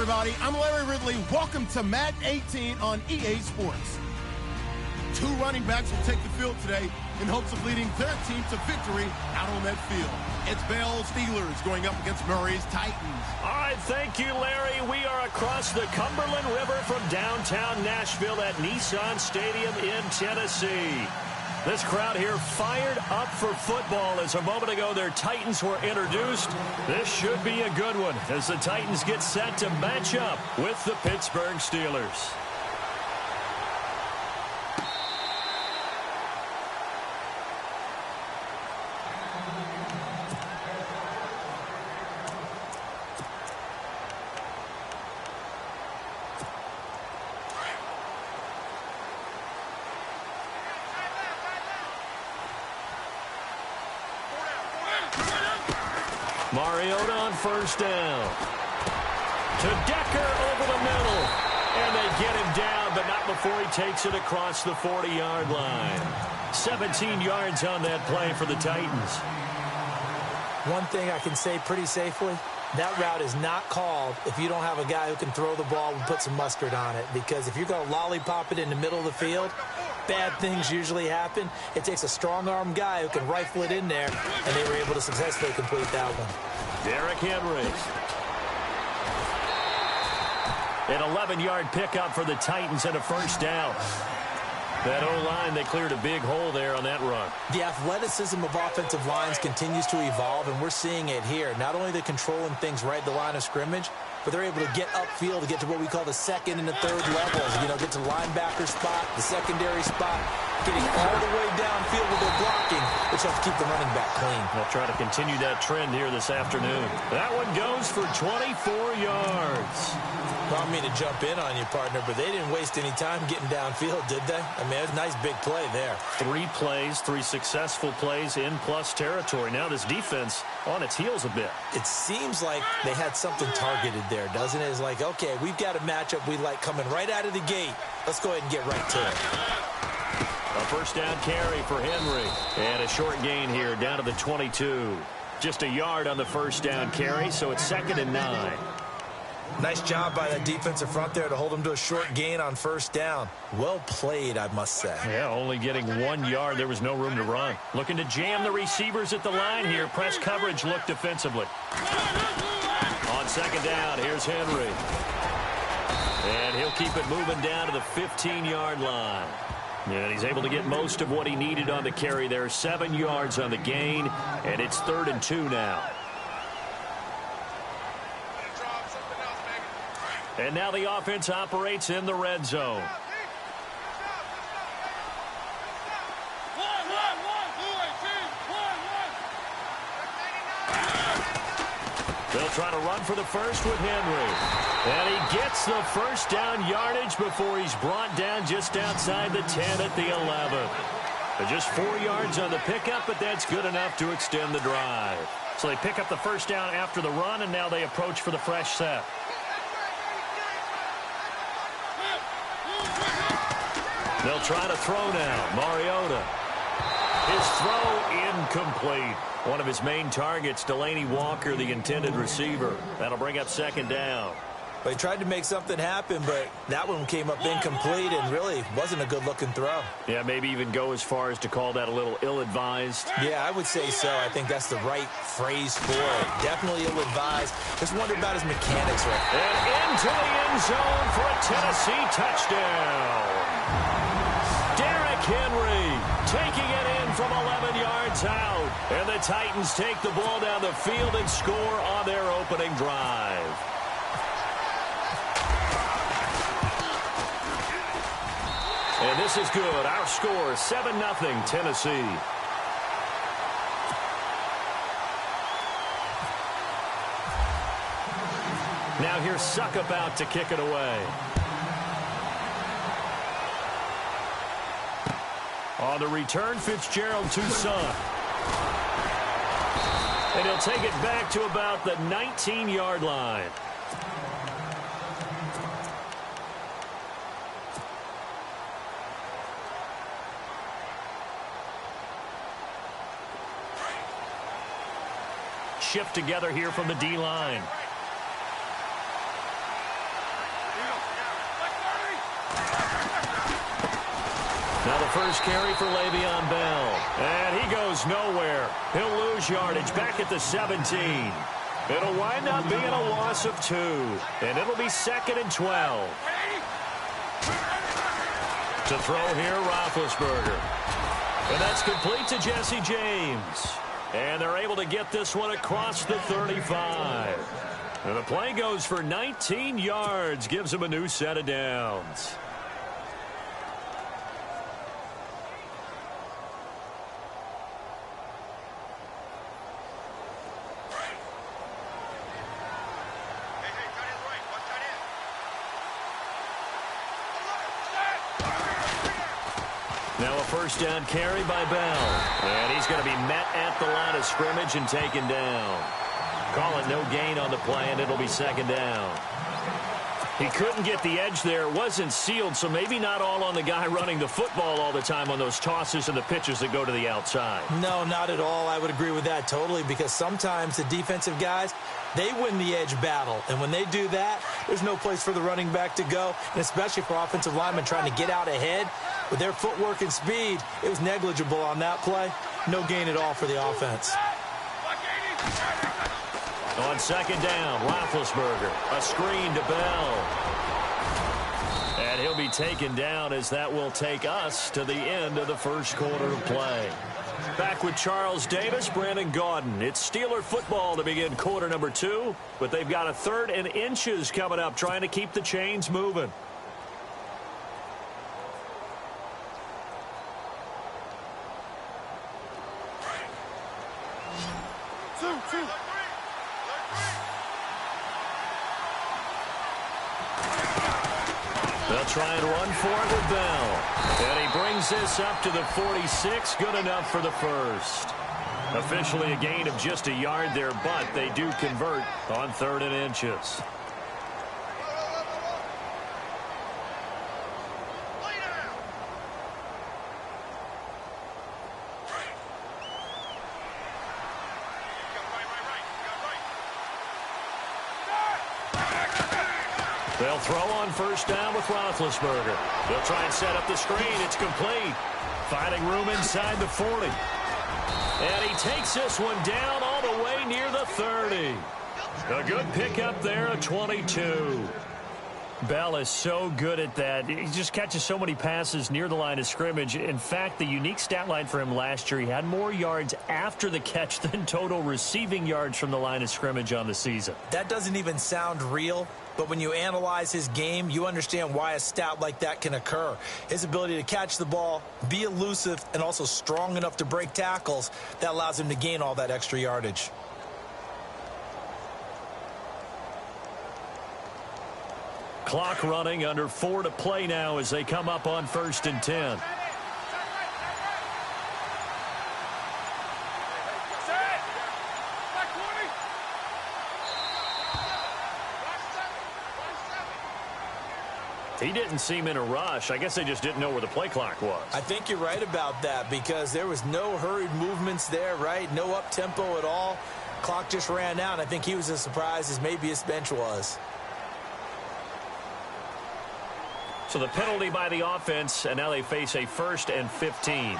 everybody. I'm Larry Ridley. Welcome to Madden 18 on EA Sports. Two running backs will take the field today in hopes of leading their team to victory out on that field. It's Bell's Steelers going up against Murray's Titans. All right, thank you, Larry. We are across the Cumberland River from downtown Nashville at Nissan Stadium in Tennessee. This crowd here fired up for football as a moment ago their Titans were introduced. This should be a good one as the Titans get set to match up with the Pittsburgh Steelers. Mariota on first down. To Decker over the middle. And they get him down, but not before he takes it across the 40-yard line. 17 yards on that play for the Titans. One thing I can say pretty safely, that route is not called if you don't have a guy who can throw the ball and put some mustard on it. Because if you're going to lollipop it in the middle of the field, bad things usually happen. It takes a strong-arm guy who can rifle it in there, and they were able to successfully complete that one. Derrick Henry. An 11-yard pickup for the Titans and a first down. That O-line, they cleared a big hole there on that run. The athleticism of offensive lines continues to evolve, and we're seeing it here. Not only they're controlling things right at the line of scrimmage, but they're able to get upfield to get to what we call the second and the third levels. You know, get to linebacker spot, the secondary spot, getting all the way downfield with their blocking, which helps keep the running back clean. They'll try to continue that trend here this afternoon. That one goes for 24 yards. Well, I mean to jump in on you, partner, but they didn't waste any time getting downfield, did they? I mean, it was a nice big play there. 3 plays, 3 successful plays in plus territory. Now this defense on its heels a bit. It seems like they had something targeted there, doesn't it? It's like, okay, we've got a matchup we like coming right out of the gate. Let's go ahead and get right to it. A first down carry for Henry. And a short gain here down to the 22. Just a yard on the first down carry, so it's 2nd and 9. Nice job by that defensive front there to hold him to a short gain on first down. Well played, I must say. Yeah, only getting 1 yard. There was no room to run. Looking to jam the receivers at the line here. Press coverage looked defensively. On 2nd down, here's Henry. And he'll keep it moving down to the 15-yard line. And he's able to get most of what he needed on the carry there. 7 yards on the gain, and it's 3rd and 2 now. And now the offense operates in the red zone. They'll try to run for the first with Henry. And he gets the first down yardage before he's brought down just outside the 10 at the 11. Just 4 yards on the pickup, but that's good enough to extend the drive. So they pick up the first down after the run, and now they approach for the fresh set. They'll try to throw now. Mariota. His throw incomplete. One of his main targets, Delaney Walker, the intended receiver. That'll bring up 2nd down. They tried to make something happen, but that one came up incomplete and really wasn't a good-looking throw. Yeah, maybe even go as far as to call that a little ill-advised. Yeah, I would say so. I think that's the right phrase for it. Definitely ill-advised. Just wonder about his mechanics right there. And into the end zone for a Tennessee touchdown. Derrick Henry taking it in from 11 yards out. And the Titans take the ball down the field and score on their opening drive. And this is good. Our score, 7-0 Tennessee. Now here's Suckup out to kick it away. On the return, Fitzgerald Toussaint. And he'll take it back to about the 19-yard line. Shift together here from the D-line. Now the first carry for Le'Veon Bell. And he goes nowhere. He'll lose yardage back at the 17. It'll wind up being a loss of 2. And it'll be 2nd and 12. To throw here, Roethlisberger. And that's complete to Jesse James. And they're able to get this one across the 35. And the play goes for 19 yards, gives them a new set of downs. Now a first down carry by Bell. And he's going to be met at the line of scrimmage and taken down. Call it no gain on the play, and it'll be 2nd down. He couldn't get the edge there. It wasn't sealed, so maybe not all on the guy running the football all the time on those tosses and the pitches that go to the outside. No, not at all. I would agree with that totally, because sometimes the defensive guys, they win the edge battle. And when they do that, there's no place for the running back to go, and especially for offensive linemen trying to get out ahead. With their footwork and speed, it was negligible on that play. No gain at all for the offense. On 2nd down, Roethlisberger. A screen to Bell. And he'll be taken down as that will take us to the end of the first quarter of play. Back with Charles Davis, Brandon Gaudin. It's Steeler football to begin quarter number 2, but they've got a 3rd and inches coming up, trying to keep the chains moving. They'll try and run for it with Bell. And he brings this up to the 46. Good enough for the first. Officially a gain of just a yard there, but they do convert on 3rd and inches. They'll throw on first down with Roethlisberger. They'll try and set up the screen. It's complete. Finding room inside the 40. And he takes this one down all the way near the 30. A good pickup there, a 22. Bell is so good at that. He just catches so many passes near the line of scrimmage. In fact, the unique stat line for him last year, he had more yards after the catch than total receiving yards from the line of scrimmage on the season. That doesn't even sound real, but when you analyze his game, you understand why a stat like that can occur. His ability to catch the ball, be elusive, and also strong enough to break tackles, that allows him to gain all that extra yardage. Clock running, under 4 to play now as they come up on 1st and 10. He didn't seem in a rush. I guess they just didn't know where the play clock was. I think you're right about that, because there was no hurried movements there, right? No up-tempo at all. Clock just ran out. I think he was as surprised as maybe his bench was. So the penalty by the offense, and now they face a 1st and 15.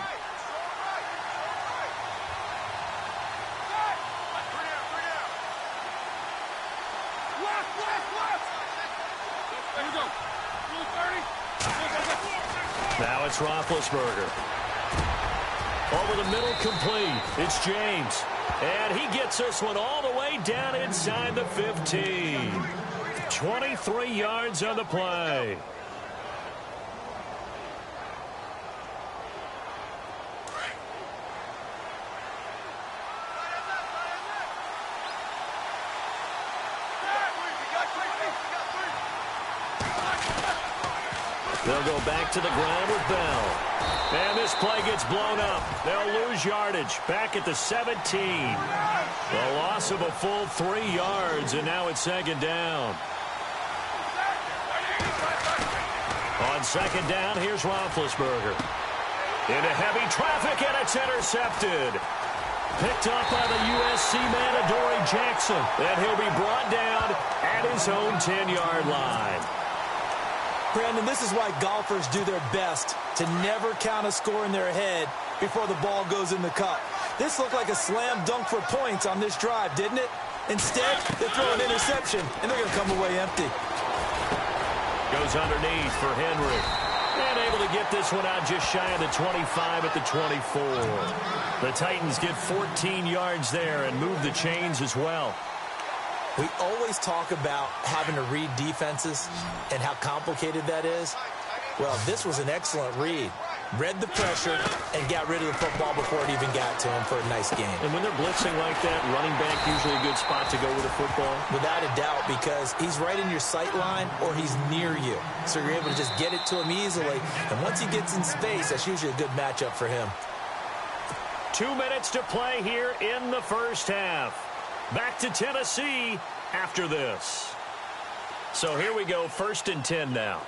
Now it's Roethlisberger. Over the middle, complete. It's James. And he gets this one all the way down inside the 15. 23 yards on the play. They'll go back to the ground with Bell. And this play gets blown up. They'll lose yardage back at the 17. A loss of a full 3 yards, and now it's 2nd down. On 2nd down, here's Roethlisberger. Into heavy traffic, and it's intercepted. Picked up by the USC man, Adoree Jackson. And he'll be brought down at his own 10-yard line. Brandon, this is why golfers do their best to never count a score in their head before the ball goes in the cup. This looked like a slam dunk for points on this drive, didn't it? Instead, they throw an interception, and they're going to come away empty. Goes underneath for Henry. And able to get this one out just shy of the 25 at the 24. The Titans get 14 yards there and move the chains as well. We always talk about having to read defenses and how complicated that is. Well, this was an excellent read. Read the pressure and got rid of the football before it even got to him for a nice game. And when they're blitzing like that, running back usually a good spot to go with the football? Without a doubt, because he's right in your sight line or he's near you. So you're able to just get it to him easily. And once he gets in space, that's usually a good matchup for him. 2 minutes to play here in the first half. Back to Tennessee after this. So here we go, 1st and 10 now.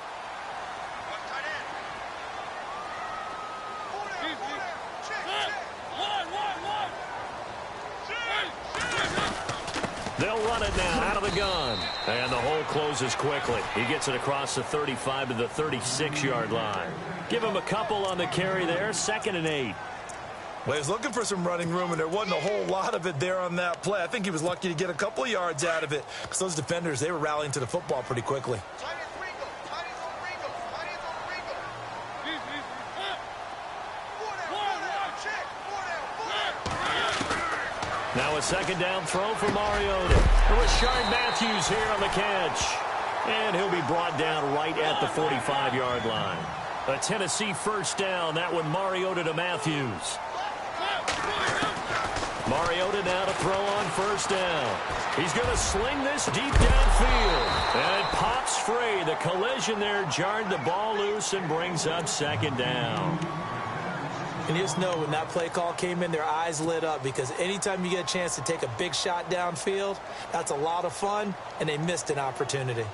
They'll run it now out of the gun. And the hole closes quickly. He gets it across the 35 to the 36-yard line. Give him a couple on the carry there, 2nd and 8. Well, he was looking for some running room, and there wasn't a whole lot of it there on that play. I think he was lucky to get a couple of yards out of it because those defenders, they were rallying to the football pretty quickly. Now a 2nd down throw for Mariota. Rashard Matthews here on the catch. And he'll be brought down right at the 45-yard line. A Tennessee 1st down. That one Mariota to Matthews. Mariota now to throw on 1st down. He's going to sling this deep downfield. And it pops free. The collision there jarred the ball loose and brings up 2nd down. And you just know when that play call came in, their eyes lit up because anytime you get a chance to take a big shot downfield, that's a lot of fun, and they missed an opportunity.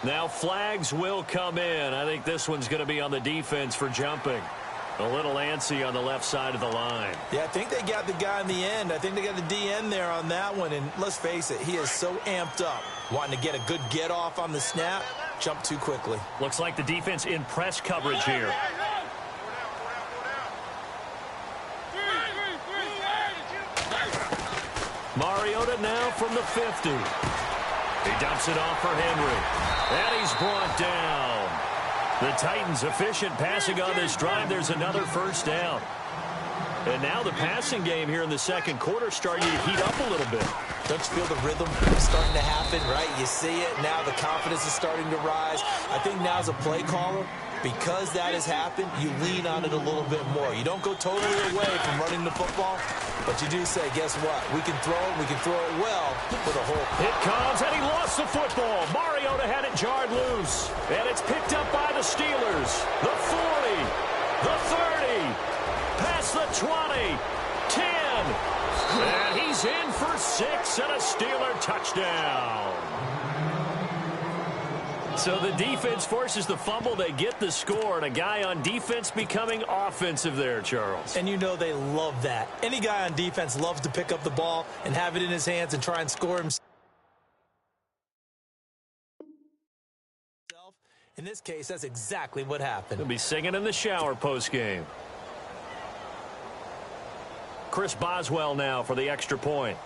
Now flags will come in. I think this one's going to be on the defense for jumping. A little antsy on the left side of the line. Yeah, I think they got the guy in the end. I think they got the DN there on that one. And let's face it, he is so amped up, wanting to get a good get off on the snap, jump too quickly. Looks like the defense in press coverage here. Mariota now from the 50. He dumps it off for Henry. And he's brought down. The Titans efficient passing on this drive. There's another 1st down. And now the passing game here in the 2nd quarter starting to heat up a little bit. Don't you feel the rhythm starting to happen, right? You see it. Now the confidence is starting to rise. I think now as a play caller, because that has happened, you lean on it a little bit more. You don't go totally away from running the football, but you do say, guess what? We can throw it. We can throw it well with a hole. It comes, and he lost the football. Mariota had it jarred loose. And it's picked up by the Steelers. The 40, the 30, past the 20, 10. And he's in for 6 and a Steeler touchdown. So the defense forces the fumble. They get the score, and a guy on defense becoming offensive there, Charles. And you know they love that. Any guy on defense loves to pick up the ball and have it in his hands and try and score himself. In this case, that's exactly what happened. He'll be singing in the shower postgame. Chris Boswell now for the extra point.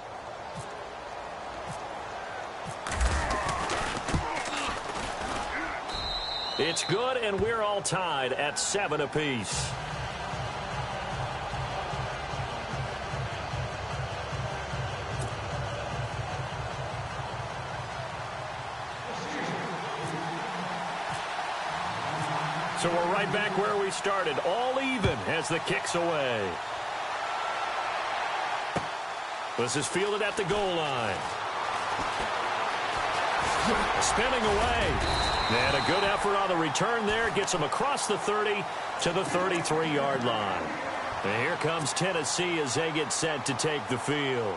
It's good, and we're all tied at 7 apiece. So we're right back where we started, all even as the kick's away. This is fielded at the goal line. Spinning away. And a good effort on the return there. Gets him across the 30 to the 33-yard line. And here comes Tennessee as they get set to take the field.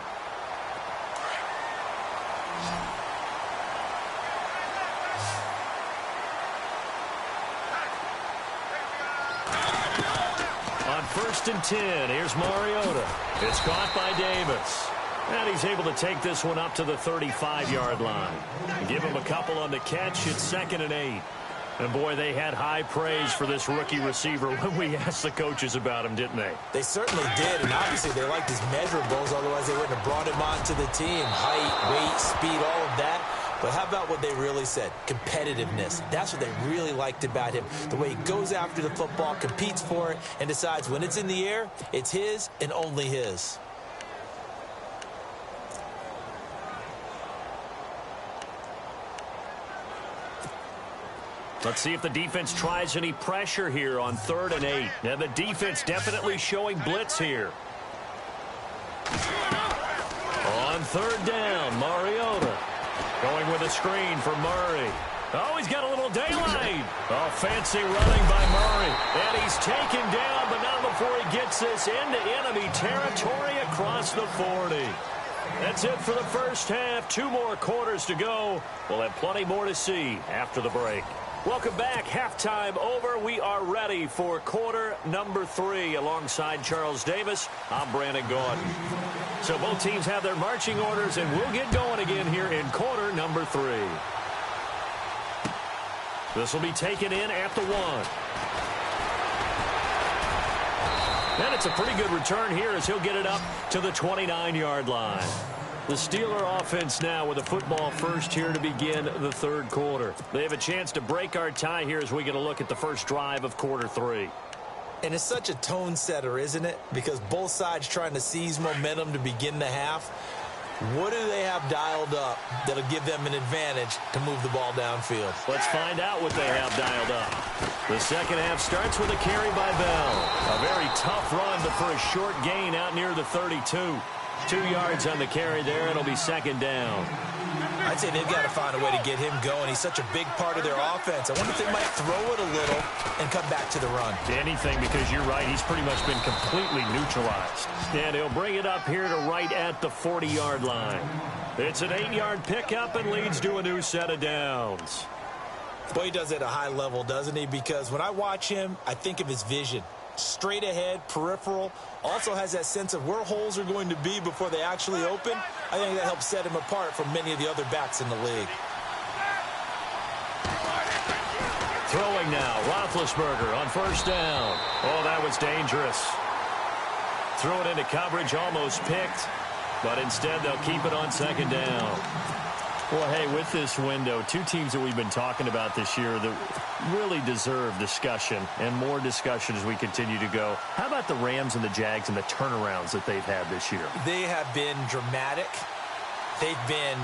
1st and 10. Here's Mariota. It's caught by Davis. And he's able to take this one up to the 35-yard line. Give him a couple on the catch. It's 2nd and 8. And, boy, they had high praise for this rookie receiver when we asked the coaches about him, didn't they? They certainly did, and obviously they liked his measurables. Otherwise, they wouldn't have brought him onto the team. Height, weight, speed, all of that. But how about what they really said? Competitiveness. That's what they really liked about him. The way he goes after the football, competes for it, and decides when it's in the air, it's his and only his. Let's see if the defense tries any pressure here on 3rd and 8. Now, the defense definitely showing blitz here. On 3rd down, Mariota. Going with a screen for Murray. Oh, he's got a little daylight. Oh, fancy running by Murray. And he's taken down, but not before he gets this into enemy territory across the 40. That's it for the first half. 2 more quarters to go. We'll have plenty more to see after the break. Welcome back. Halftime over. We are ready for quarter number 3. Alongside Charles Davis, I'm Brandon Gordon. So both teams have their marching orders, and we'll get going again here in quarter number 3. This will be taken in at the 1. And it's a pretty good return here as he'll get it up to the 29-yard line. The Steeler offense now with a football first here to begin the 3rd quarter. They have a chance to break our tie here as we get a look at the first drive of quarter 3. And it's such a tone setter, isn't it? Because both sides trying to seize momentum to begin the half. What do they have dialed up that'll give them an advantage to move the ball downfield? Let's find out what they have dialed up. The second half starts with a carry by Bell. A very tough run, but for a short gain out near the 32. 2 yards on the carry there. It'll be 2nd down. I'd say they've got to find a way to get him going. He's such a big part of their offense. I wonder if they might throw it a little and come back to the run. Anything, because you're right. He's pretty much been completely neutralized. And he'll bring it up here to right at the 40-yard line. It's an 8-yard pickup and leads to a new set of downs. Boy, he does it at a high level, doesn't he? Because when I watch him, I think of his vision. Straight ahead, peripheral, also has that sense of where holes are going to be before they actually open. I think that helps set him apart from many of the other backs in the league. Throwing now, Roethlisberger on 1st down. Oh, that was dangerous. Threw it into coverage, almost picked, but instead they'll keep it on 2nd down. Well, hey, with this window, 2 teams that we've been talking about this year that really deserve discussion and more discussion as we continue to go. How about the Rams and the Jags and the turnarounds that they've had this year? They have been dramatic. They've been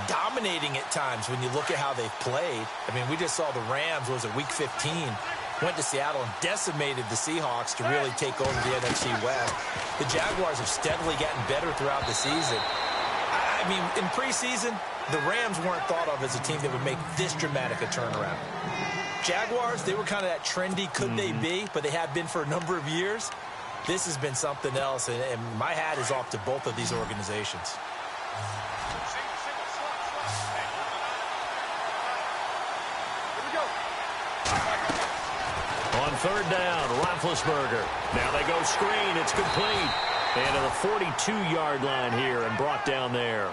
dominating at times when you look at how they've played. I mean, we just saw the Rams, was it week 15, went to Seattle and decimated the Seahawks to really take over the NFC West. The Jaguars have steadily gotten better throughout the season. I mean, in preseason, the Rams weren't thought of as a team that would make this dramatic a turnaround. Jaguars, they were kind of that trendy, could they be, but they have been for a number of years. This has been something else, and my hat is off to both of these organizations. On 3rd down, Roethlisberger. Now they go screen. It's complete. And to the 42-yard line here and brought down there.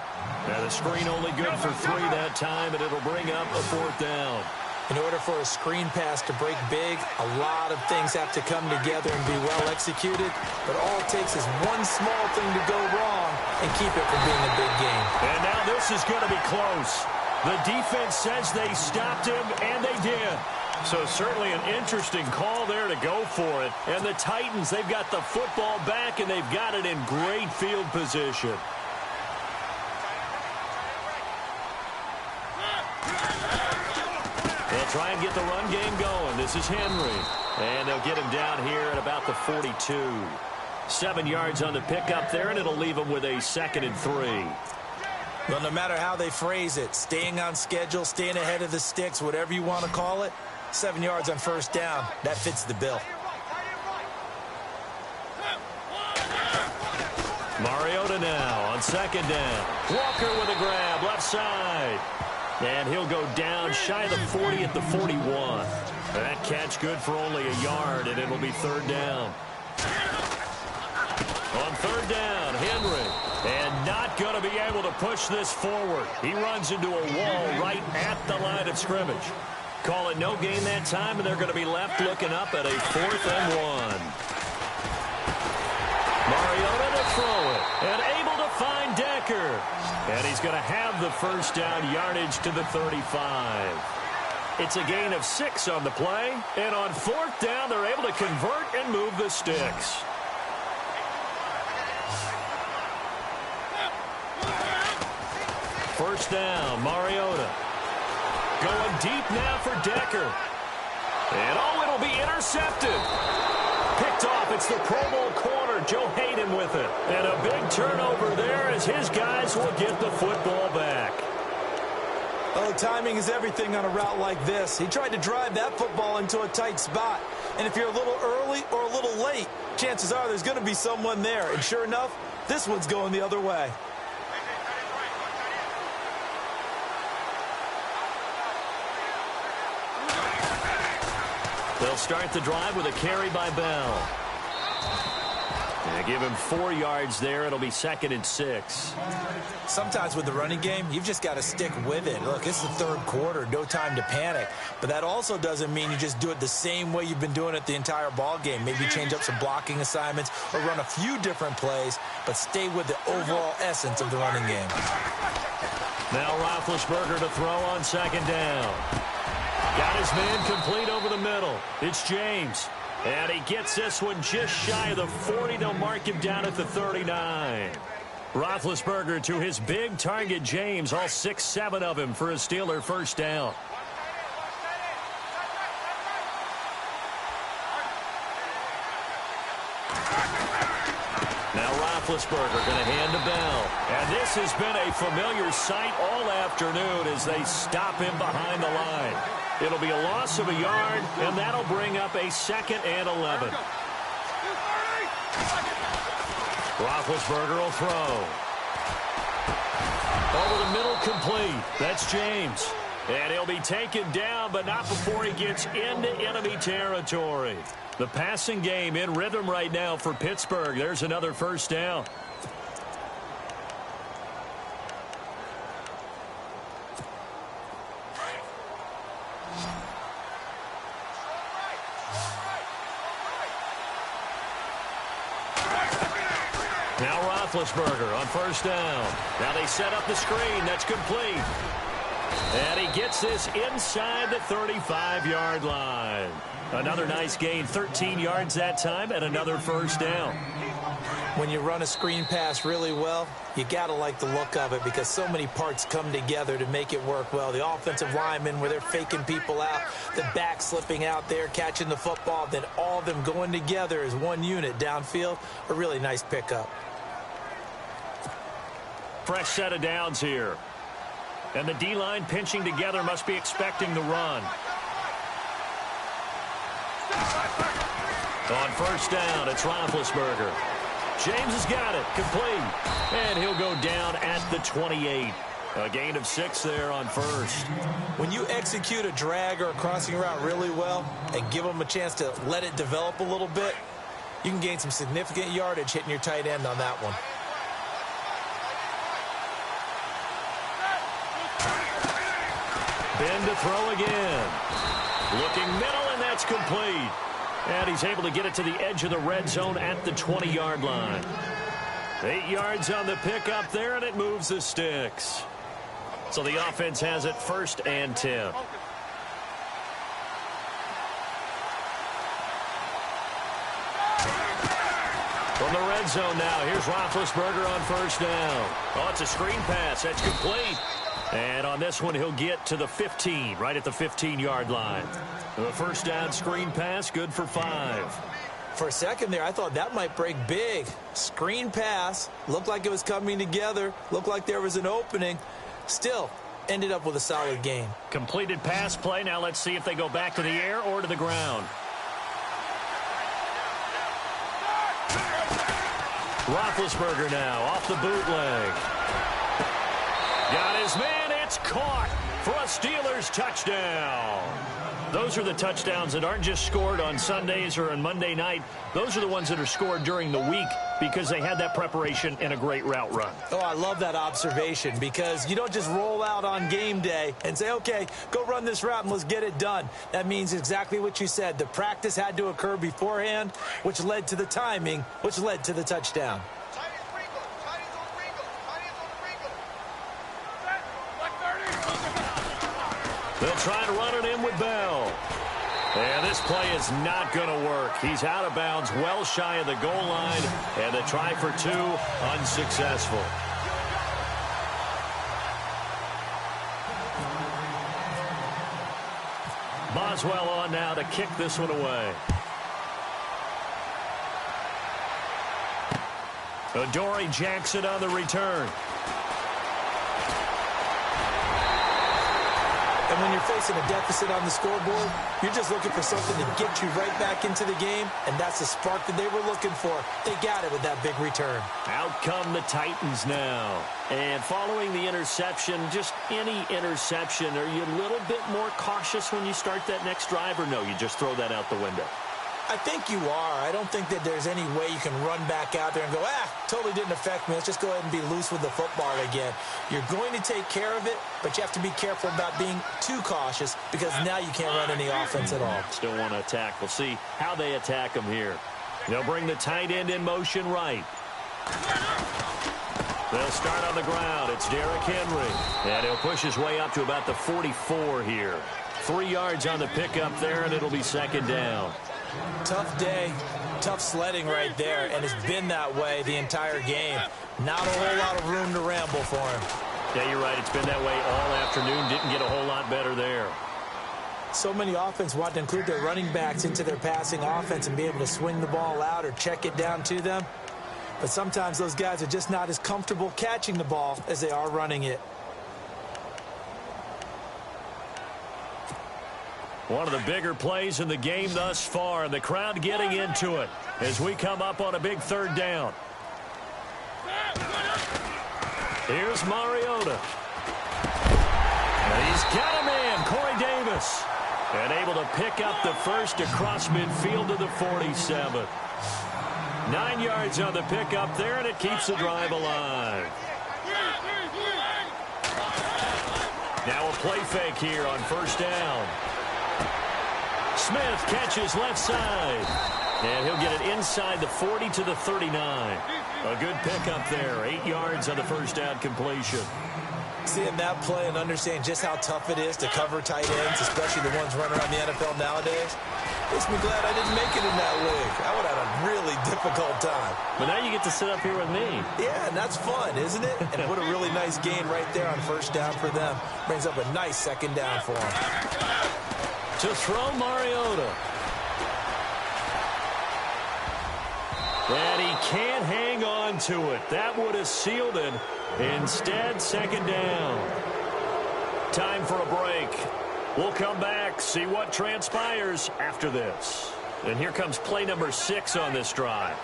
Now the screen only good for 3 that time, and it'll bring up a 4th down. In order for a screen pass to break big, a lot of things have to come together and be well executed. But all it takes is one small thing to go wrong and keep it from being a big game. And now this is going to be close. The defense says they stopped him, and they did. So certainly an interesting call there to go for it. And the Titans, they've got the football back, and they've got it in great field position. They'll try and get the run game going. This is Henry. And they'll get him down here at about the 42. 7 yards on the pickup there, and it'll leave him with a 2nd and 3. Well, no matter how they phrase it, staying on schedule, staying ahead of the sticks, whatever you want to call it, 7 yards on 1st down, that fits the bill. Mariota now on 2nd down. Walker with a grab, left side. And he'll go down shy of the 40 at the 41. That catch good for only a yard, and it'll be 3rd down. On third down, Henry. And not going to be able to push this forward. He runs into a wall right at the line of scrimmage. Call it no gain that time, and they're going to be left looking up at a 4th and 1. Mariota to throw it, and able to find Decker. And he's going to have the first down yardage to the 35. It's a gain of 6 on the play, and on 4th down, they're able to convert and move the sticks. First down, Mariota. Going deep now for Decker. And it'll be intercepted. Picked off. It's the Pro Bowl corner, Joe Hayden, with it. And a big turnover there as his guys will get the football back. Oh, timing is everything on a route like this. He tried to drive that football into a tight spot. And if you're a little early or a little late, chances are there's going to be someone there. And sure enough, this one's going the other way. They'll start the drive with a carry by Bell. And give him 4 yards there. It'll be 2nd and 6. Sometimes with the running game, you've just got to stick with it. Look, it's the 3rd quarter, no time to panic. But that also doesn't mean you just do it the same way you've been doing it the entire ball game. Maybe change up some blocking assignments or run a few different plays, but stay with the overall essence of the running game. Now Roethlisberger to throw on 2nd down. Got his man complete over the middle. It's James. And he gets this one just shy of the 40. They'll mark him down at the 39. Roethlisberger to his big target, James. All 6-7 of him for a Steeler first down. Now Roethlisberger going to hand to Bell. And this has been a familiar sight all afternoon as they stop him behind the line. It'll be a loss of a yard, and that'll bring up a 2nd and 11. Roethlisberger will throw. Over the middle, complete. That's James. And he'll be taken down, but not before he gets into enemy territory. The passing game in rhythm right now for Pittsburgh. There's another first down. Now Roethlisberger on first down. Now they set up the screen. That's complete. And he gets this inside the 35-yard line. Another nice gain, 13 yards that time, and another first down. When you run a screen pass really well, you got to like the look of it because so many parts come together to make it work well. The offensive linemen, where they're faking people out, the back slipping out there, catching the football, then all of them going together as one unit downfield, a really nice pickup. Fresh set of downs here. And the D-line pinching together must be expecting the run. On first down, it's Roethlisberger. James has got it, complete. And he'll go down at the 28. A gain of 6 there on first. When you execute a drag or a crossing route really well and give them a chance to let it develop a little bit, you can gain some significant yardage hitting your tight end on that one. Ben to throw again. Looking middle, and that's complete. And he's able to get it to the edge of the red zone at the 20-yard line. 8 yards on the pickup there, and it moves the sticks. So the offense has it 1st and 10. From the red zone now, here's Roethlisberger on first down. Oh, it's a screen pass. That's complete. And on this one, he'll get to the 15, right at the 15-yard line. The first down screen pass, good for 5. For a second there, I thought that might break big. Screen pass, looked like it was coming together, looked like there was an opening. Still, ended up with a solid gain. Completed pass play. Now let's see if they go back to the air or to the ground. Roethlisberger now off the bootleg. Got his man. It's caught. for a Steelers touchdown. Those are the touchdowns that aren't just scored on Sundays or on Monday night. Those are the ones that are scored during the week because they had that preparation and a great route run. Oh, I love that observation because you don't just roll out on game day and say, okay, go run this route and let's get it done. That means exactly what you said. The practice had to occur beforehand, which led to the timing, which led to the touchdown. They'll try to run it in with Bell. And this play is not going to work. He's out of bounds, well shy of the goal line, and the try for two, unsuccessful. Boswell on now to kick this one away. Adoree Jackson on the return. And when you're facing a deficit on the scoreboard, you're just looking for something to get you right back into the game, and that's the spark that they were looking for. They got it with that big return. Out come the Titans now. And following the interception, just any interception, are you a little bit more cautious when you start that next drive, or no, you just throw that out the window? I think you are. I don't think that there's any way you can run back out there and go, totally didn't affect me. Let's just go ahead and be loose with the football again. You're going to take care of it, but you have to be careful about being too cautious because now you can't run any offense at all. Still want to attack. We'll see how they attack them here. They'll bring the tight end in motion right. They'll start on the ground. It's Derrick Henry. And he'll push his way up to about the 44 here. 3 yards on the pickup there, and it'll be second down. Tough day, tough sledding right there, and it's been that way the entire game. Not a whole lot of room to ramble for him. Yeah, you're right. It's been that way all afternoon. Didn't get a whole lot better there. So many offense want to include their running backs into their passing offense and be able to swing the ball out or check it down to them. But sometimes those guys are just not as comfortable catching the ball as they are running it. One of the bigger plays in the game thus far, and the crowd getting into it as we come up on a big third down. Here's Mariota. And he's got a man, Corey Davis. And able to pick up the first across midfield to the 47. 9 yards on the pickup there, and it keeps the drive alive. Now a play fake here on first down. Smith catches left side. And he'll get it inside the 40 to the 39. A good pickup there. 8 yards on the first down completion. Seeing that play and understanding just how tough it is to cover tight ends, especially the ones running around the NFL nowadays, makes me glad I didn't make it in that league. I would have had a really difficult time. But now you get to sit up here with me. Yeah, and that's fun, isn't it? And what a really nice gain right there on first down for them. Brings up a nice second down for them. To throw Mariota. And he can't hang on to it. That would have sealed it. Instead, second down. Time for a break. We'll come back, see what transpires after this. And here comes play number 6 on this drive.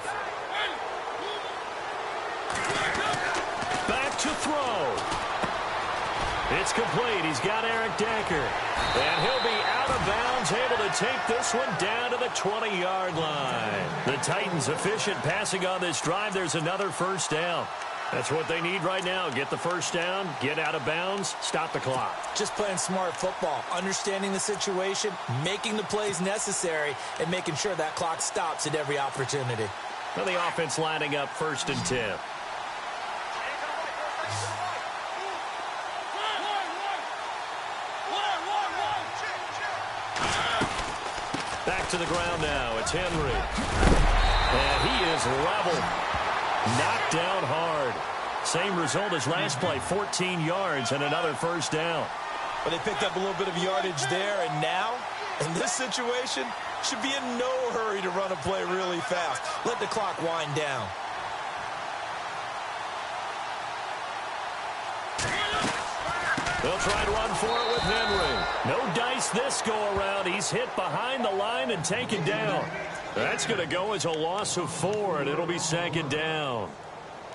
Back to throw. It's complete. He's got Eric Decker. And he'll be out of bounds, able to take this one down to the 20-yard line. The Titans efficient passing on this drive. There's another first down. That's what they need right now. Get the first down, get out of bounds, stop the clock. Just playing smart football, understanding the situation, making the plays necessary, and making sure that clock stops at every opportunity. Well, the offense lining up 1st and 10. Back to the ground now. It's Henry. And he is leveled. Knocked down hard. Same result as last play, 14 yards and another first down. But they picked up a little bit of yardage there, and now, in this situation, should be in no hurry to run a play really fast. Let the clock wind down. They'll try to run for it with Henry. No dice this go-around. He's hit behind the line and taken down. That's going to go as a loss of 4, and it'll be second down.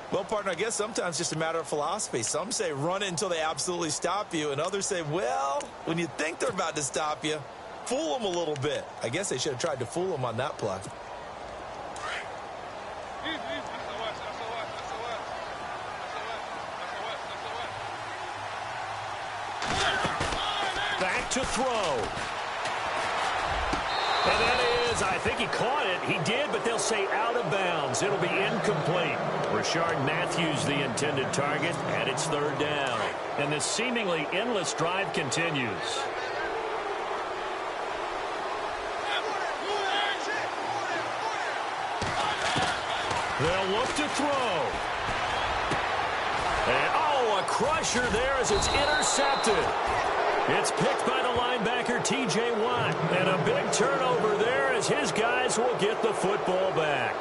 Well, partner, I guess sometimes it's just a matter of philosophy. Some say run it until they absolutely stop you, and others say, well, when you think they're about to stop you, fool them a little bit. I guess they should have tried to fool them on that play. Back to throw. And that is, I think he caught it. He did, but they'll say out of bounds. It'll be incomplete. Rashard Matthews, the intended target, and it's third down. And this seemingly endless drive continues. They'll look to throw. And, oh, a crusher there as it's intercepted. It's picked by the linebacker, T.J. Watt. And a big turnover there as his guys will get the football back.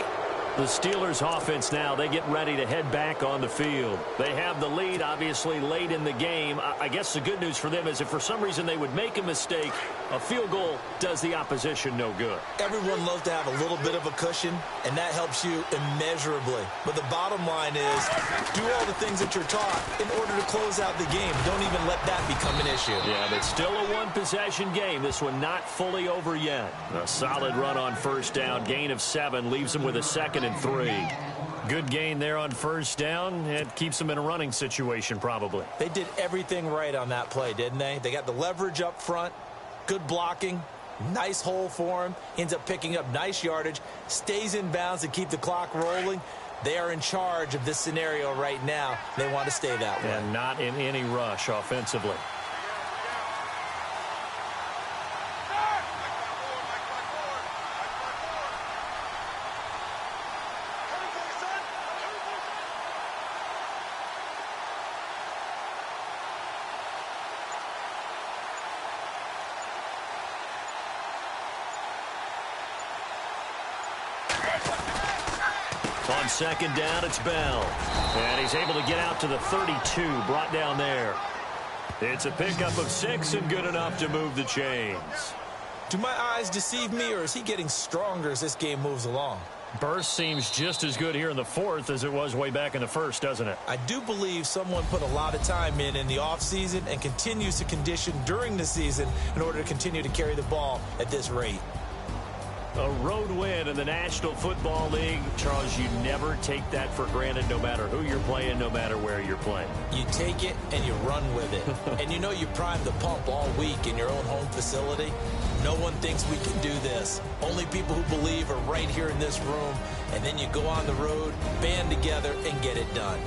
The Steelers offense now, they get ready to head back on the field. They have the lead, obviously, late in the game. I guess the good news for them is if for some reason they would make a mistake, a field goal does the opposition no good. Everyone loves to have a little bit of a cushion, and that helps you immeasurably. But the bottom line is do all the things that you're taught in order to close out the game. Don't even let that become an issue. Yeah, but still a one-possession game. This one not fully over yet. A solid run on first down. Gain of 7 leaves them with a 2nd and 3. Good gain there on first down. It keeps them in a running situation probably. They did everything right on that play, didn't they? They got the leverage up front, good blocking, nice hole for him. Ends up picking up nice yardage, stays in bounds to keep the clock rolling. They are in charge of this scenario right now. They want to stay that way. And not in any rush offensively. On second down, it's Bell. And he's able to get out to the 32, brought down there. It's a pickup of 6 and good enough to move the chains. Do my eyes deceive me, or is he getting stronger as this game moves along? Burst seems just as good here in the 4th as it was way back in the 1st, doesn't it? I do believe someone put a lot of time in the offseason and continues to condition during the season in order to continue to carry the ball at this rate. A road win in the National Football League. Charles, you never take that for granted no matter who you're playing, no matter where you're playing. You take it and you run with it. And you know you primed the pump all week in your own home facility. No one thinks we can do this. Only people who believe are right here in this room. And then you go on the road, band together, and get it done.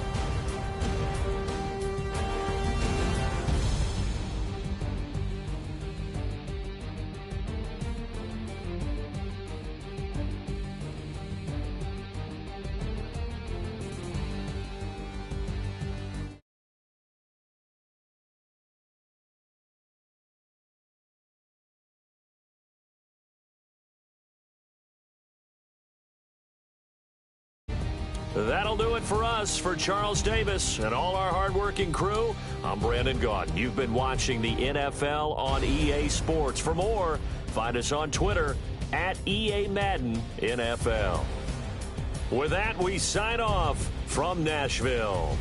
That'll do it for us. For Charles Davis and all our hardworking crew, I'm Brandon Gaudin. You've been watching the NFL on EA Sports. For more, find us on Twitter at EA Madden NFL. With that, we sign off from Nashville.